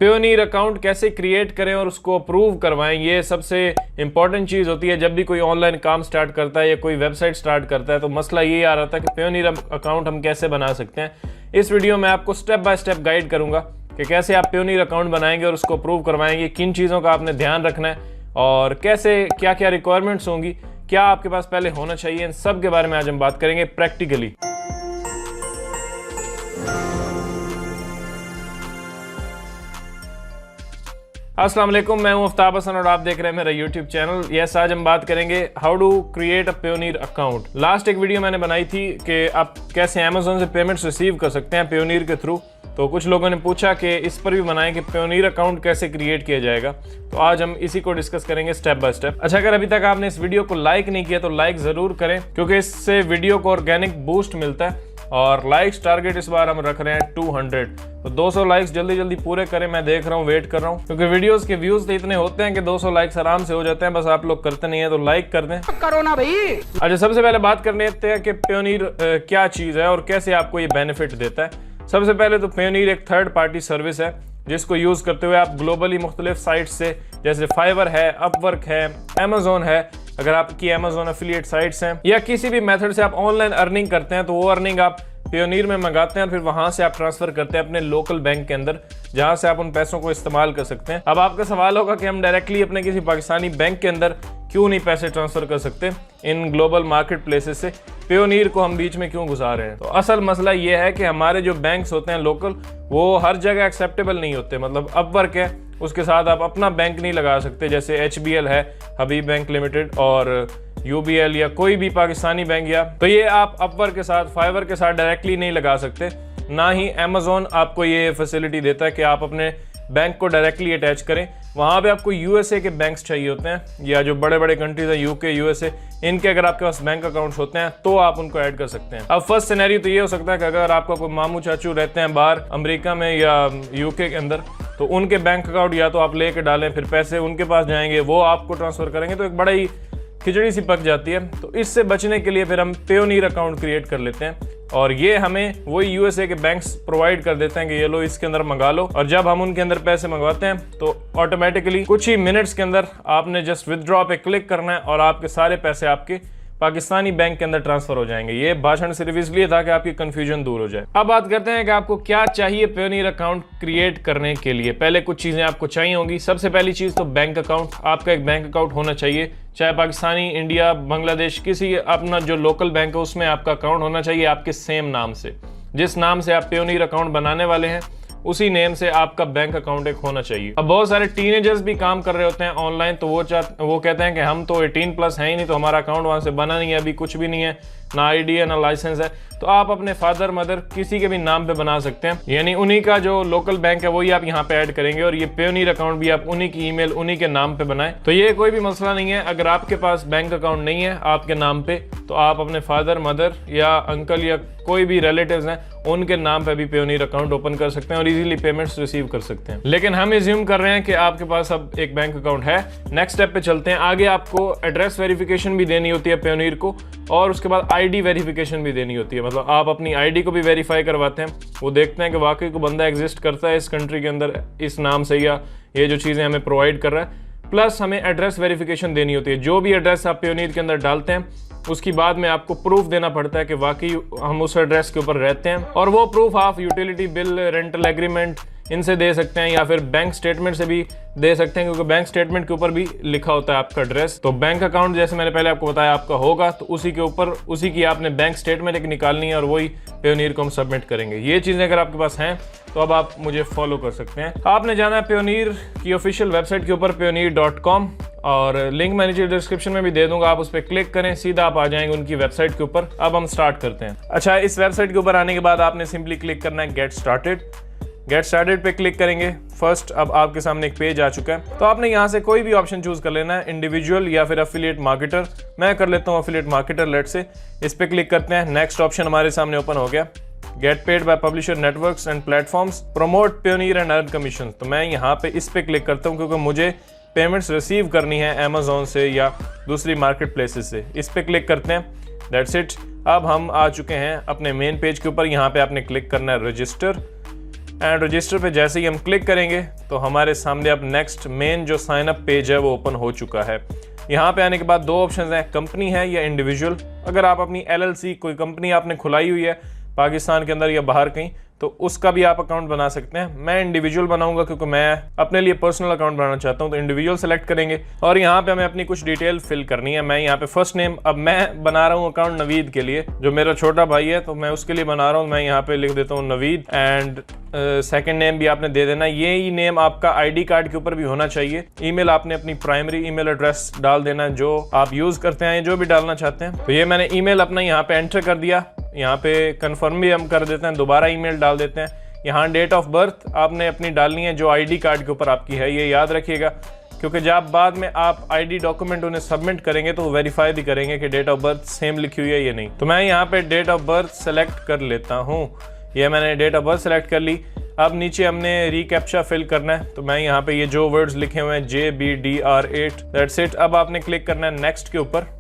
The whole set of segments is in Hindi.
पेयोनीर अकाउंट कैसे क्रिएट करें और उसको अप्रूव करवाएं, ये सबसे इंपॉर्टेंट चीज़ होती है। जब भी कोई ऑनलाइन काम स्टार्ट करता है या कोई वेबसाइट स्टार्ट करता है तो मसला ये आ रहा था कि पेयोनीर अकाउंट हम कैसे बना सकते हैं। इस वीडियो में आपको स्टेप बाय स्टेप गाइड करूंगा कि कैसे आप पेयोनीर अकाउंट बनाएंगे और उसको अप्रूव करवाएंगे, किन चीज़ों का आपने ध्यान रखना है और कैसे क्या क्या रिक्वायरमेंट्स होंगी, क्या आपके पास पहले होना चाहिए, इन सब के बारे में आज हम बात करेंगे प्रैक्टिकली। अस्सलाम वालेकुम, मैं हूं आफ्ताब हसन और आप देख रहे हैं मेरा यूट्यूब चैनल। यस, आज हम बात करेंगे how to create a Payoneer account. Last एक वीडियो मैंने बनाई थी कि आप कैसे अमेजोन से पेमेंट्स रिसीव कर सकते हैं पेयोनीर के थ्रू। तो कुछ लोगों ने पूछा कि इस पर भी बनाएं कि पेयोनीर अकाउंट कैसे क्रिएट किया जाएगा। तो आज हम इसी को डिस्कस करेंगे स्टेप बाय स्टेप। अच्छा, अगर अभी तक आपने इस वीडियो को लाइक नहीं किया तो लाइक ज़रूर करें, क्योंकि इससे वीडियो को ऑर्गेनिक बूस्ट मिलता है। और लाइक्स टारगेट इस बार हम रख रहे हैं 200, तो 200 लाइक्स जल्दी जल्दी पूरे करें। मैं देख रहा हूँ, वेट कर रहा हूँ, क्योंकि वीडियोस के व्यूज तो इतने होते हैं कि 200 लाइक्स आराम से हो जाते हैं, बस आप लोग करते नहीं है। तो लाइक कर दें, करो ना भाई। अच्छा, सबसे पहले बात कर लेते हैं कि पेयोनीर क्या चीज़ है और कैसे आपको ये बेनिफिट देता है। सबसे पहले तो पेयोनीर एक थर्ड पार्टी सर्विस है जिसको यूज़ करते हुए आप ग्लोबली मुख्तलिफ साइट से, जैसे फाइवर है, अपवर्क है, अमेजोन है, अगर आपकी अमेजोन एफिलिएट साइट्स हैं या किसी भी मेथड से आप ऑनलाइन अर्निंग करते हैं तो वो अर्निंग आप पेयोनीर में मंगाते हैं, फिर वहां से आप ट्रांसफर करते हैं अपने लोकल बैंक के अंदर, जहां से आप उन पैसों को इस्तेमाल कर सकते हैं। अब आपका सवाल होगा कि हम डायरेक्टली अपने किसी पाकिस्तानी बैंक के अंदर क्यों नहीं पैसे ट्रांसफर कर सकते इन ग्लोबल मार्केट प्लेसेस से, पेयोनीर को हम बीच में क्यों घुसा रहे हैं। तो असल मसला ये है कि हमारे जो बैंक्स होते हैं लोकल, वो हर जगह एक्सेप्टेबल नहीं होते। मतलब अपवर्क है, उसके साथ आप अपना बैंक नहीं लगा सकते, जैसे HBL है, हबीब बैंक लिमिटेड, और UBL या कोई भी पाकिस्तानी बैंक, या तो ये आप अपवर्क के साथ, फाइवर के साथ डायरेक्टली नहीं लगा सकते। ना ही अमेजोन आपको ये फैसिलिटी देता है कि आप अपने बैंक को डायरेक्टली अटैच करें। वहाँ पे आपको USA के बैंक्स चाहिए होते हैं, या जो बड़े बड़े कंट्रीज हैं UK, USA, इनके अगर आपके पास बैंक अकाउंट्स होते हैं तो आप उनको ऐड कर सकते हैं। अब फर्स्ट सिनेरियो तो ये हो सकता है कि अगर आपका कोई मामू चाचू रहते हैं बाहर अमेरिका में या UK के अंदर, तो उनके बैंक अकाउंट या तो आप लेके डालें, फिर पैसे उनके पास जाएंगे, वो आपको ट्रांसफर करेंगे, तो एक बड़ा ही खिचड़ी सी पक जाती है। तो इससे बचने के लिए फिर हम पेयोनीर अकाउंट क्रिएट कर लेते हैं, और ये हमें वही USA के बैंक्स प्रोवाइड कर देते हैं कि ये लो, इसके अंदर मंगा लो। और जब हम उनके अंदर पैसे मंगवाते हैं तो ऑटोमेटिकली कुछ ही मिनट्स के अंदर आपने जस्ट विदड्रॉ पे क्लिक करना है और आपके सारे पैसे आपके पाकिस्तानी बैंक के अंदर ट्रांसफर हो जाएंगे। ये भाषण सिर्फ इसलिए था कि आपकी कंफ्यूजन दूर हो जाए। अब बात करते हैं कि आपको क्या चाहिए पेयोनीर अकाउंट क्रिएट करने के लिए। पहले कुछ चीजें आपको चाहिए होंगी। सबसे पहली चीज तो बैंक अकाउंट। आपका एक बैंक अकाउंट होना चाहिए, चाहे पाकिस्तानी, इंडिया, बांग्लादेश, किसी अपना जो लोकल बैंक है उसमें आपका अकाउंट होना चाहिए आपके सेम नाम से। जिस नाम से आप पेयोनीर अकाउंट बनाने वाले हैं उसी नेम से आपका बैंक अकाउंट एक होना चाहिए। अब बहुत सारे टीनेजर्स भी काम कर रहे होते हैं ऑनलाइन, तो वो कहते हैं कि हम तो 18+ हैं ही नहीं, तो हमारा अकाउंट वहां से बना नहीं है, अभी कुछ भी नहीं है, ना ID है ना लाइसेंस है। तो आप अपने फादर मदर किसी के भी नाम पे बना सकते हैं, यानी उन्हीं का जो लोकल बैंक है वही आप यहाँ पे ऐड करेंगे, और ये पेयोनीर अकाउंट भी आप उन्हीं की ईमेल, उन्हीं के नाम पे बनाएं। तो ये कोई भी मसला नहीं है। अगर आपके पास बैंक अकाउंट नहीं है आपके नाम पे, तो आप अपने फादर मदर या अंकल या कोई भी रिलेटिव्स हैं उनके नाम पे भी पेयोनीर अकाउंट ओपन कर सकते हैं और इजीली पेमेंट्स रिसीव कर सकते हैं। लेकिन हम एज्यूम कर रहे हैं कि आपके पास अब एक बैंक अकाउंट है। नेक्स्ट स्टेप पे चलते हैं। आगे आपको एड्रेस वेरिफिकेशन भी देनी होती है पेयोनीर को, और उसके बाद ID वेरिफिकेशन भी देनी होती है। मतलब आप अपनी ID को भी वेरीफाई करवाते हैं, वो देखते हैं कि वाकई को बंदा एग्जिस्ट करता है इस कंट्री के अंदर इस नाम से, या ये जो चीज़ें हमें प्रोवाइड कर रहा है। प्लस हमें एड्रेस वेरिफिकेशन देनी होती है। जो भी एड्रेस आप पेयोनीर के अंदर डालते हैं उसकी बाद में आपको प्रूफ देना पड़ता है कि वाकई हम उस एड्रेस के ऊपर रहते हैं, और वो प्रूफ आप यूटिलिटी बिल, रेंटल एग्रीमेंट इनसे दे सकते हैं, या फिर बैंक स्टेटमेंट से भी दे सकते हैं, क्योंकि बैंक स्टेटमेंट के ऊपर भी लिखा होता है आपका एड्रेस। तो बैंक अकाउंट जैसे मैंने पहले आपको बताया आपका होगा, तो उसी के ऊपर उसी की आपने बैंक स्टेटमेंट एक निकालनी है और वही पेयोनीर को हम सबमिट करेंगे। ये चीज़ें अगर आपके पास हैं तो अब आप मुझे फॉलो कर सकते हैं। आपने जाना है पेयोनीर की ऑफिशियल वेबसाइट के ऊपर peyoneer.com, और लिंक मैं नीचे डिस्क्रिप्शन में भी दे दूंगा, आप उस पर क्लिक करें, सीधा आप आ जाएंगे उनकी वेबसाइट के ऊपर। अब हम स्टार्ट करते हैं। अच्छा, इस वेबसाइट के ऊपर आने के बाद आपने सिंपली क्लिक करना है गेट स्टार्टेड। गेट स्टार्टेड पे क्लिक करेंगे। फर्स्ट अब आपके सामने एक पेज आ चुका है, तो आपने यहाँ से कोई भी ऑप्शन चूज कर लेना है, इंडिविजुअल या फिर एफिलिएट मार्केटर। मैं कर लेता हूँ एफिलिएट मार्केटर, लेट से। इस पे क्लिक करते हैं। नेक्स्ट ऑप्शन हमारे सामने ओपन हो गया, get paid by publisher networks and platforms, promote Payoneer and earn commission. तो मैं यहाँ पे इस पे क्लिक करता हूँ क्योंकि मुझे पेमेंट्स रिसीव करनी है अमेजोन से या दूसरी मार्केट प्लेसेस से। इस पे क्लिक करते हैं, दैट्स इट। अब हम आ चुके हैं अपने मेन पेज के ऊपर। यहाँ पे आपने क्लिक करना है रजिस्टर। एंड रजिस्टर पे जैसे ही हम क्लिक करेंगे तो हमारे सामने अब नेक्स्ट मेन जो साइन अप पेज है वो ओपन हो चुका है। यहाँ पे आने के बाद दो ऑप्शंस हैं, कंपनी है या इंडिविजुअल। अगर आप अपनी LLC कोई कंपनी आपने खुलाई हुई है पाकिस्तान के अंदर या बाहर कहीं, तो उसका भी आप अकाउंट बना सकते हैं। मैं इंडिविजुअल बनाऊंगा क्योंकि मैं अपने लिए पर्सनल अकाउंट बनाना चाहता हूं, तो इंडिविजुअल सेलेक्ट करेंगे और यहाँ पे हमें अपनी कुछ डिटेल फिल करनी है। मैं यहाँ पे फर्स्ट नेम, अब मैं बना रहा हूँ अकाउंट नवीद के लिए, जो मेरा छोटा भाई है, तो मैं उसके लिए बना रहा हूँ। मैं यहाँ पे लिख देता हूँ नवीद एंड सेकंड नेम भी आपने दे देना। ये ही नेम आपका ID कार्ड के ऊपर भी होना चाहिए। ईमेल आपने अपनी प्राइमरी ईमेल एड्रेस डाल देना जो आप यूज करते हैं, जो भी डालना चाहते हैं। तो ये मैंने ईमेल अपना यहाँ पे एंटर कर दिया। यहाँ पे कंफर्म भी हम कर देते हैं, दोबारा ईमेल डाल देते हैं। यहाँ डेट ऑफ बर्थ आपने अपनी डालनी है जो ID कार्ड के ऊपर आपकी है, ये याद रखिएगा, क्योंकि जब बाद में आप ID डॉक्यूमेंट उन्हें सबमिट करेंगे तो वो वेरीफाई भी करेंगे कि डेट ऑफ बर्थ सेम लिखी हुई है या नहीं। तो मैं यहाँ पे डेट ऑफ बर्थ सेलेक्ट कर लेता हूँ। ये मैंने डेट ऑफ बर्थ सेलेक्ट कर ली। अब नीचे हमने रिकैप्चा फिल करना है, तो मैं यहाँ पे ये जो वर्ड्स लिखे हुए हैं JBDR8, दैट्स इट। अब आपने क्लिक करना है नेक्स्ट के ऊपर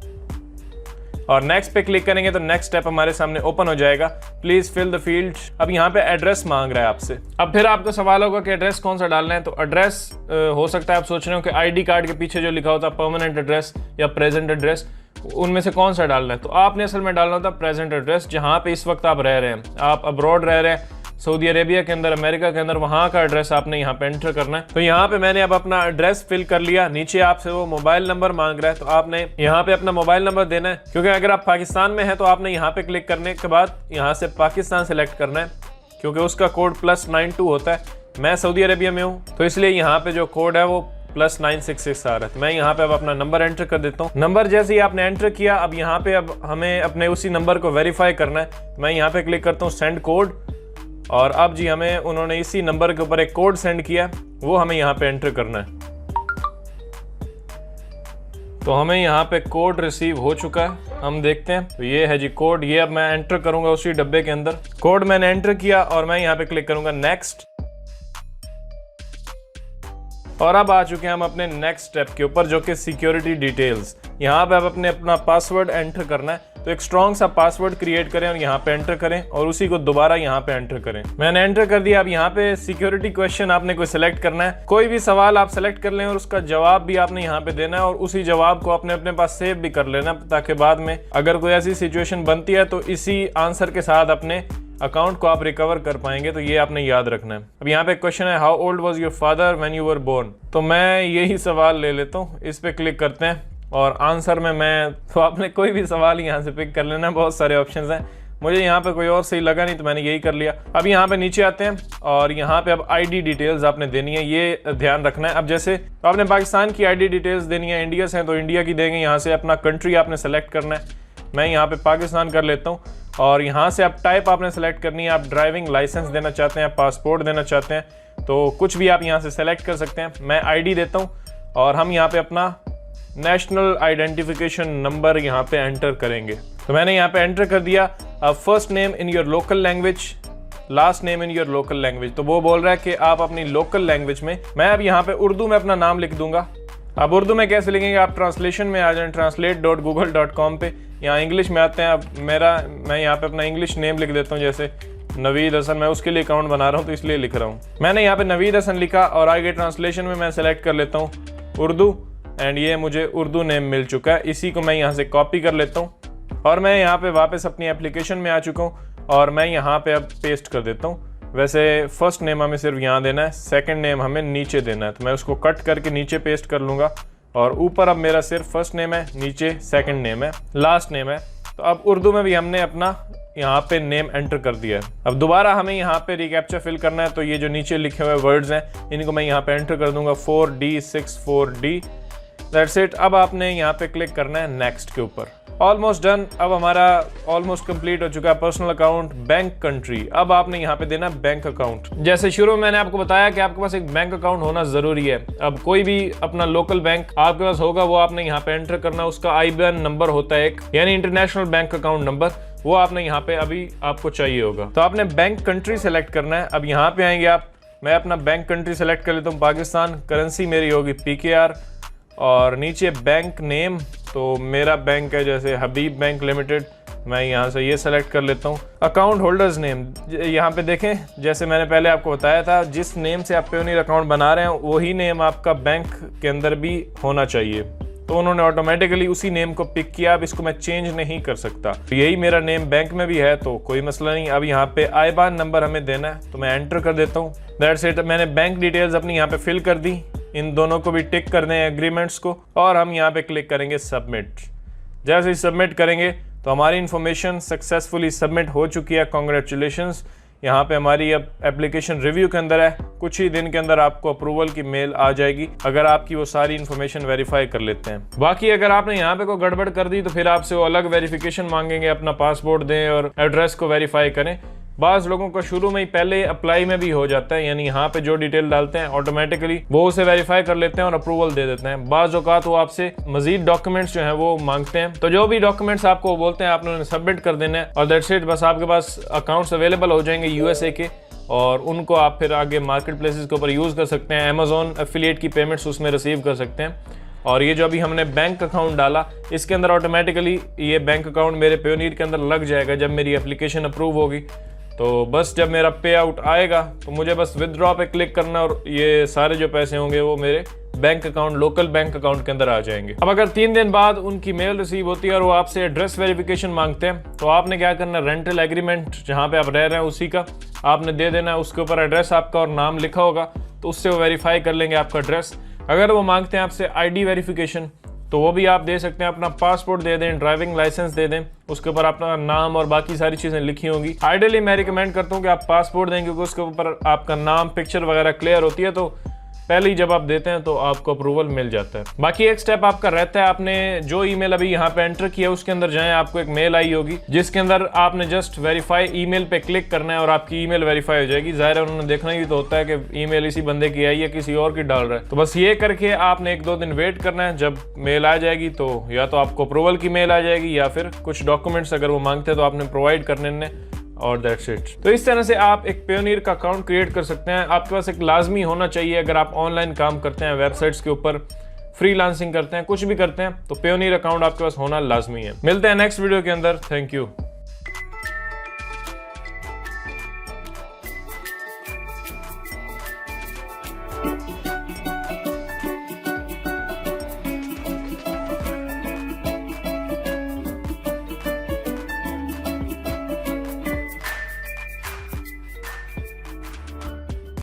और नेक्स्ट पे क्लिक करेंगे तो नेक्स्ट स्टेप हमारे सामने ओपन हो जाएगा। Please fill the field. अब यहाँ पे एड्रेस मांग रहा है आपसे। अब फिर आपको सवाल होगा कि एड्रेस कौन सा डालना है। तो एड्रेस हो सकता है आप सोच रहे हो कि ID कार्ड के पीछे जो लिखा होता है परमानेंट एड्रेस या प्रेजेंट एड्रेस, उनमें से कौन सा डालना है। तो आपने असल में डालना होता है प्रेजेंट एड्रेस, जहाँ पे इस वक्त आप रह रहे हैं। आप अब्रॉड रह रहे हैं, सऊदी अरेबिया के अंदर, अमेरिका के अंदर, वहाँ का एड्रेस आपने यहाँ पे एंटर करना है। तो यहाँ पे मैंने अब अपना एड्रेस फिल कर लिया। नीचे आपसे वो मोबाइल नंबर मांग रहा है, तो आपने यहाँ पे अपना मोबाइल नंबर देना है, क्योंकि अगर आप पाकिस्तान में हैं तो आपने यहाँ पे क्लिक करने के बाद यहाँ से पाकिस्तान सेलेक्ट करना है, क्योंकि उसका कोड +92 होता है। मैं सऊदी अरेबिया में हूँ तो इसलिए यहाँ पे जो कोड है वो +966 आ रहा है। तो मैं यहाँ पे अब अपना नंबर एंटर कर देता हूँ। नंबर जैसे ही आपने एंटर किया, अब यहाँ पे अब हमें अपने उसी नंबर को वेरीफाई करना है। मैं यहाँ पे क्लिक करता हूँ सेंड कोड, और अब जी हमें उन्होंने इसी नंबर के ऊपर एक कोड सेंड किया, वो हमें यहाँ पे एंटर करना है। तो हमें यहाँ पे कोड रिसीव हो चुका है, हम देखते हैं। तो ये है जी कोड, ये अब मैं एंटर करूंगा उसी डब्बे के अंदर। कोड मैंने एंटर किया और मैं यहाँ पे क्लिक करूंगा नेक्स्ट, और अब आ चुके हैं हम अपने नेक्स्ट स्टेप के ऊपर, जो कि सिक्योरिटी डिटेल्स। यहाँ पे अब अपना पासवर्ड एंटर करना है। तो एक स्ट्रॉन्ग सा पासवर्ड क्रिएट करें और यहाँ पे एंटर करें, और उसी को दोबारा यहाँ पे एंटर करें। मैंने एंटर कर दिया। अब यहाँ पे सिक्योरिटी क्वेश्चन आपने कोई सिलेक्ट करना है। कोई भी सवाल आप सेलेक्ट कर लें और उसका जवाब भी आपने यहाँ पे देना है, और उसी जवाब को आपने अपने पास सेव भी कर लेना, ताकि बाद में अगर कोई ऐसी सिचुएशन बनती है तो इसी आंसर के साथ अपने अकाउंट को आप रिकवर कर पाएंगे। तो ये आपने याद रखना है। अब यहाँ पे क्वेश्चन है, how old was your father when you were born. तो मैं यही सवाल ले लेता हूँ, इस पे क्लिक करते हैं और आंसर में मैं, तो आपने कोई भी सवाल यहाँ से पिक कर लेना, बहुत सारे ऑप्शंस हैं। मुझे यहाँ पे कोई और सही लगा नहीं तो मैंने यही कर लिया। अब यहाँ पे नीचे आते हैं और यहाँ पे अब ID डिटेल्स आपने देनी है, ये ध्यान रखना है। अब जैसे आपने पाकिस्तान की ID डिटेल्स देनी है, इंडिया से हैं तो इंडिया की देंगे। यहाँ से अपना कंट्री आपने सेलेक्ट करना है। मैं यहाँ पे पाकिस्तान कर लेता हूँ, और यहाँ से आप टाइप आपने सेलेक्ट करनी है। आप ड्राइविंग लाइसेंस देना चाहते हैं, पासपोर्ट देना चाहते हैं, तो कुछ भी आप यहाँ से सेलेक्ट कर सकते हैं। मैं ID देता हूँ और हम यहाँ पे अपना नेशनल आइडेंटिफिकेशन नंबर यहाँ पे एंटर करेंगे। तो मैंने यहाँ पे एंटर कर दिया। अब first name in your local language, last name in your local language. तो वो बोल रहा है कि आप अपनी लोकल लैंग्वेज में, मैं अब यहाँ पे उर्दू में अपना नाम लिख दूंगा। अब उर्दू में कैसे लिखेंगे, आप ट्रांसलेशन में आ जाए, translate.google.com पे। यहाँ इंग्लिश में आते हैं। अब मैं यहाँ पे अपना इंग्लिश नेम लिख देता हूँ, जैसे नवीद हसन। मैं उसके लिए अकाउंट बना रहा हूँ तो इसलिए लिख रहा हूँ। मैंने यहाँ पे नवीद हसन लिखा और आगे ट्रांसलेशन में मैं सेलेक्ट कर लेता हूँ उर्दू, एंड ये मुझे उर्दू नेम मिल चुका है। इसी को मैं यहाँ से कॉपी कर लेता हूँ और मैं यहाँ पे वापस अपनी एप्लीकेशन में आ चुका हूँ, और मैं यहाँ पे अब पेस्ट कर देता हूँ। वैसे फर्स्ट नेम हमें सिर्फ यहाँ देना है, सेकंड नेम हमें नीचे देना है। तो मैं उसको कट करके नीचे पेस्ट कर लूँगा, और ऊपर अब मेरा सिर्फ फर्स्ट नेम है, नीचे सेकंड नेम है, लास्ट नेम है। तो अब उर्दू में भी हमने अपना यहाँ पे नेम एंटर कर दिया है। अब दोबारा हमें यहाँ पे रिकैप्चा फिल करना है। तो ये जो नीचे लिखे हुए वर्ड्स हैं, इनको मैं यहाँ पे एंटर कर दूंगा, 4D64D, दैट्स इट। अब आपने यहाँ पे क्लिक करना है नेक्स्ट के ऊपर। Almost done. अब हमारा ऑलमोस्ट कंप्लीट हो चुका है पर्सनल अकाउंट, बैंक कंट्री। अब आपने यहाँ पे देना बैंक अकाउंट। जैसे शुरू में मैंने आपको बताया कि आपके पास एक बैंक अकाउंट होना जरूरी है। अब कोई भी अपना लोकल बैंक आपके पास होगा, वो आपने यहाँ पे एंटर करना। उसका IBAN नंबर होता है एक, यानी इंटरनेशनल बैंक अकाउंट नंबर, वो आपने यहाँ पे अभी आपको चाहिए होगा। तो आपने बैंक कंट्री सेलेक्ट करना है। अब यहाँ पे आएंगे आप, मैं अपना बैंक कंट्री सेलेक्ट कर लेता हूँ पाकिस्तान, करेंसी मेरी होगी PKR, और नीचे बैंक नेम, तो मेरा बैंक है जैसे हबीब बैंक लिमिटेड, मैं यहाँ से ये सेलेक्ट कर लेता हूँ। अकाउंट होल्डर्स नेम, यहाँ पे देखें जैसे मैंने पहले आपको बताया था, जिस नेम से आप पेयोनियर अकाउंट बना रहे हैं वही नेम आपका बैंक के अंदर भी होना चाहिए। तो उन्होंने ऑटोमेटिकली उसी नेम को पिक किया। अब इसको मैं चेंज नहीं कर सकता। तो यही मेरा नेम बैंक में भी है तो कोई मसला नहीं। अब यहाँ पे आईबान नंबर हमें देना है तो मैं एंटर कर देता हूँ। That's it. मैंने बैंक डिटेल्स अपनी यहाँ पे फिल कर दी। इन दोनों को भी टिक कर दें एग्रीमेंट्स को, और हम यहाँ पे क्लिक करेंगे सबमिट। जैसे ही सबमिट करेंगे तो हमारी इन्फॉर्मेशन सक्सेसफुली सबमिट हो चुकी है। कॉन्ग्रेचुलेशंस। यहाँ पे हमारी अब एप्लीकेशन रिव्यू के अंदर है। कुछ ही दिन के अंदर आपको अप्रूवल की मेल आ जाएगी अगर आपकी वो सारी इन्फॉर्मेशन वेरीफाई कर लेते हैं। बाकी अगर आपने यहाँ पे कोई गड़बड़ कर दी तो फिर आपसे वो अलग वेरिफिकेशन मांगेंगे, अपना पासपोर्ट दें और एड्रेस को वेरीफाई करें। बाज़ लोगों को शुरू में ही पहले अप्लाई में भी हो जाता है, यानी यहाँ पे जो डिटेल डालते हैं ऑटोमेटिकली वो उसे वेरीफाई कर लेते हैं और अप्रूवल दे देते हैं। बाज़ औकात वो आपसे मजीद डॉक्यूमेंट्स जो हैं वो मांगते हैं, तो जो भी डॉक्यूमेंट्स आपको बोलते हैं आपने उन्हें सबमिट कर देना है और दैट्स इट। बस आपके पास अकाउंट्स अवेलेबल हो जाएंगे यूएसए के, और उनको आप फिर आगे मार्केट प्लेसेस के ऊपर यूज़ कर सकते हैं। अमेजोन एफिलिएट की पेमेंट्स उसमें रिसीव कर सकते हैं। और ये जो अभी हमने बैंक अकाउंट डाला इसके अंदर ऑटोमेटिकली ये बैंक अकाउंट मेरे पेयोनियर के अंदर लग जाएगा जब मेरी एप्लीकेशन अप्रूव होगी। तो बस जब मेरा पे आउट आएगा तो मुझे बस विदड्रॉ पे क्लिक करना और ये सारे जो पैसे होंगे वो मेरे bank account, local bank account के अंदर आ जाएंगे। अब अगर 3 दिन बाद उनकी मेल रिसीव होती है और वो आपसे एड्रेस वेरिफिकेशन मांगते हैं तो आपने क्या करना है, रेंटल एग्रीमेंट जहाँ पे आप रह रहे हैं उसी का आपने दे देना है। उसके ऊपर एड्रेस आपका और नाम लिखा होगा तो उससे वो वेरीफाई कर लेंगे आपका एड्रेस। अगर वो मांगते हैं आपसे आईडी वेरिफिकेशन तो वो भी आप दे सकते हैं। अपना पासपोर्ट दे दें, ड्राइविंग लाइसेंस दे दें, उसके ऊपर अपना नाम और बाकी सारी चीज़ें लिखी होंगी। आइडियली मैं रिकमेंड करता हूँ कि आप पासपोर्ट दें क्योंकि उसके ऊपर आपका नाम, पिक्चर वगैरह क्लियर होती है, तो पहले ही जब आप देते हैं तो आपको अप्रूवल मिल जाता है। बाकी एक स्टेप आपका रहता है, आपने जो ईमेल अभी यहाँ पे एंटर किया उसके अंदर जाएं, आपको एक मेल आई होगी जिसके अंदर आपने जस्ट वेरीफाई ईमेल पे क्लिक करना है और आपकी ईमेल वेरीफाई हो जाएगी। जाहिर है उन्होंने देखना ही तो होता है कि ईमेल इसी बंदे की आई है किसी और की डाल रहा है। तो बस ये करके आपने 1-2 दिन वेट करना है। जब मेल आ जाएगी तो या तो आपको अप्रूवल की मेल आ जाएगी या फिर कुछ डॉक्यूमेंट्स अगर वो मांगते हैं तो आपने प्रोवाइड करने और दैट्स इट। तो इस तरह से आप एक पेयोनियर का अकाउंट क्रिएट कर सकते हैं। आपके पास एक लाजमी होना चाहिए अगर आप ऑनलाइन काम करते हैं, वेबसाइट्स के ऊपर फ्रीलांसिंग करते हैं, कुछ भी करते हैं, तो पेयोनियर अकाउंट आपके पास होना लाजमी है। मिलते हैं नेक्स्ट वीडियो के अंदर। Thank you.